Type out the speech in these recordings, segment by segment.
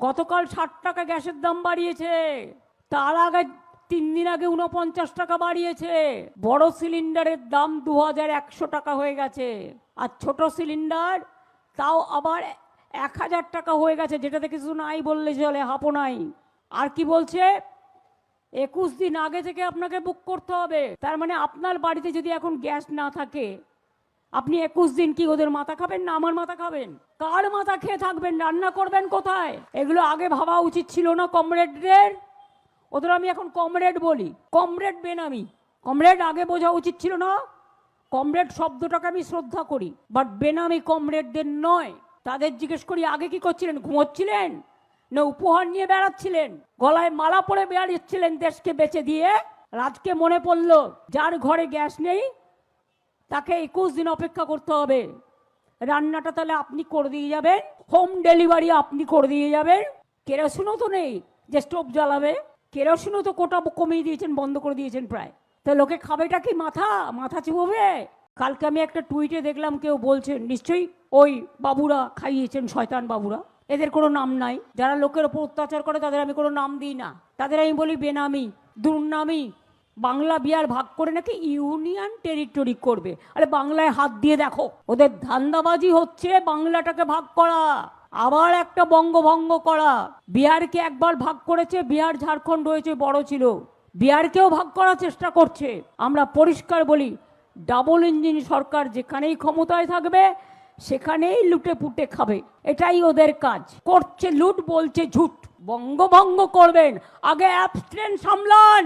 গতকাল 60 টাকা গ্যাসের দাম বাড়িয়েছে, তার আগে 3 দিন আগে 49 টাকা বাড়িয়েছে। বড় সিলিন্ডারের দাম 2100 টাকা হয়ে গেছে, আর ছোট সিলিন্ডার তাও আবার 1000 টাকা হয়ে গেছে, যেটাতে কিছু নাই বললে চলে, হাপও নাই। আর কি বলছে, 21 দিন আগে থেকে আপনাকে বুক করতে হবে। তার মানে আপনার বাড়িতে যদি এখন গ্যাস না থাকে, আপনি 21 দিন কি ওদের মাথা খাবেন না আমার মাথা খাবেন? কার মাথা খেয়ে থাকবেন? রান্না করবেন কোথায়? এগুলো আগে ভাবা উচিত ছিল না কমরেডদের? ওদের আমি এখন কমরেড বলি, কমরেড বেনামি। কমরেড আগে বোঝা উচিত ছিল না? কমরেড শব্দটাকে আমি শ্রদ্ধা করি, বাট বেনামি কমরেডদের নয়। তাদের জিজ্ঞেস করি আগে কি করছিলেন? ঘুমোচ্ছিলেন না উপহার নিয়ে বেড়াচ্ছিলেন? গলায় মালা পরে বেড়াচ্ছিলেন দেশকে বেচে দিয়ে? আজকে মনে পড়লো যার ঘরে গ্যাস নেই তাকে 21 দিন অপেক্ষা করতে হবে। রান্নাটা তাহলে আপনি করে দিয়ে যাবেন, হোম ডেলিভারি আপনি করে দিয়ে যাবেন। কেরোসিনও তো নেই যে স্টোভ জ্বালাবে, কেরোসিনও তো কোটা কমিয়ে দিয়েছেন, বন্ধ করে দিয়েছেন প্রায়। তো লোকে খাবেটা কি? মাথা চিবোবে? কালকে আমি একটা টুইটে দেখলাম কেউ বলছেন নিশ্চয়ই ওই বাবুরা খাইয়েছেন, শয়তান বাবুরা, এদের কোনো নাম নাই। যারা লোকের ওপর অত্যাচার করে তাদের আমি কোনো নাম দিই না, তাদের আমি বলি বেনামি, দুর্নামি। বাংলা বিহার ভাগ করে নাকি ইউনিয়ন টেরিটরি করবে। আরে বাংলায় হাত দিয়ে দেখো, ওদের ধান্দাবাজি হচ্ছে বাংলাটাকে ভাগ করা, আবার একটা বঙ্গভঙ্গ করা। বিহারকে একবার ভাগ করেছে, বিহার ঝাড়খণ্ড হয়েছে, বড় ছিল। বিহারকেও ভাগ করার চেষ্টা করছে। আমরা পরিষ্কার বলি, ডাবল ইঞ্জিন সরকার যেখানেই ক্ষমতায় থাকবে সেখানেই লুটে পুটে খাবে, এটাই ওদের কাজ। করছে লুট, বলছে ঝুট। বঙ্গভঙ্গ করবেন, আগে অ্যাবস্ট্রেন সামলান,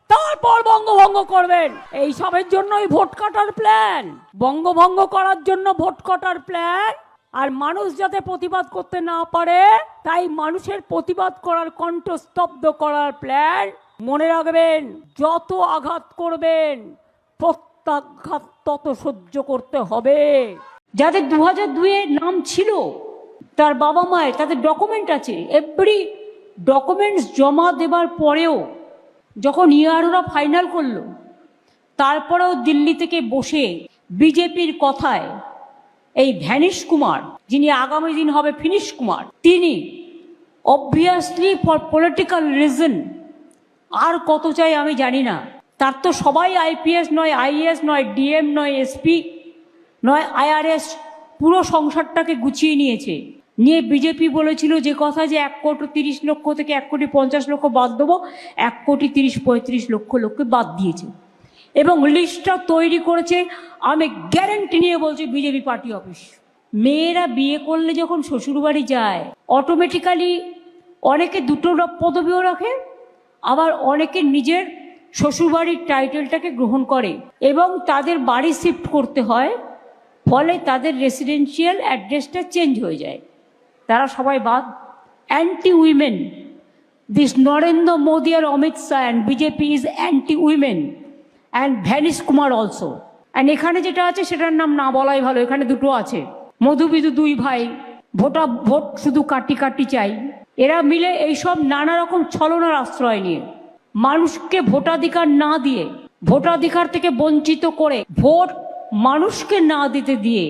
তারপর বঙ্গভঙ্গ করবেন। এইসবের জন্যই ভোট কাটার প্ল্যান, বঙ্গভঙ্গ করার জন্য ভোট কাটার প্ল্যান। আর মানুষ যাতে প্রতিবাদ করতে না পারে তাই মানুষের প্রতিবাদ করার কণ্ঠ স্তব্ধ করার প্ল্যান। মনে রাখবেন, যত আঘাত করবেন প্রত্যাঘাত তত সহ্য করতে হবে। যাদের 2002-এ নাম ছিল তার বাবা মায়ের, তাদের ডকুমেন্ট আছে, এভরি ডকুমেন্টস জমা দেবার পরেও যখন ইয়ারোরা ফাইনাল করলো, তারপরেও দিল্লি থেকে বসে বিজেপির কথায় এই ভ্যানিশ কুমার, যিনি আগামী দিন হবে ফিনিশ কুমার, তিনি অবভিয়াসলি ফর পলিটিক্যাল রিজন, আর কত চাই আমি জানি না, তার তো সবাই আইপিএস নয়, আইএস নয়, ডিএম নয়, এসপি নয়, আইআরএস, পুরো সংসারটাকে গুছিয়ে নিয়েছে। নিয়ে বিজেপি বলেছিল যে কথা, যে 1,30,00,000 থেকে 1,50,00,000 বাদ দেবো, 1,30,35,00,000 লোককে বাদ দিয়েছে এবং লিস্টটা তৈরি করেছে। আমি গ্যারেন্টি নিয়ে বলছি বিজেপি পার্টি অফিস। মেয়েরা বিয়ে করলে যখন শ্বশুরবাড়ি যায় অটোমেটিক্যালি অনেকে দুটো পদবিও রাখে, আবার অনেকে নিজের শ্বশুরবাড়ির টাইটেলটাকে গ্রহণ করে এবং তাদের বাড়ি শিফট করতে হয়, ফলে তাদের রেসিডেন্সিয়াল অ্যাড্রেসটা চেঞ্জ হয়ে যায়। তারা সবাই বাদ। Anti women, this Narendra Modi আর Amit Shah and BJP is anti women and vanish Kumar also. And এখানে যেটা আছে সেটার নাম না বলাই ভালো। এখানে দুটো আছে, মধুবিধু দুই ভাই, ভোট শুধু কাটি কাটি চাই। এরা মিলে এইসব নানা রকম ছলনার আশ্রয় নিয়ে মানুষকে ভোটাধিকার না দিয়ে, ভোটাধিকার থেকে বঞ্চিত করে, ভোট মানুষকে না দিতে দিয়ে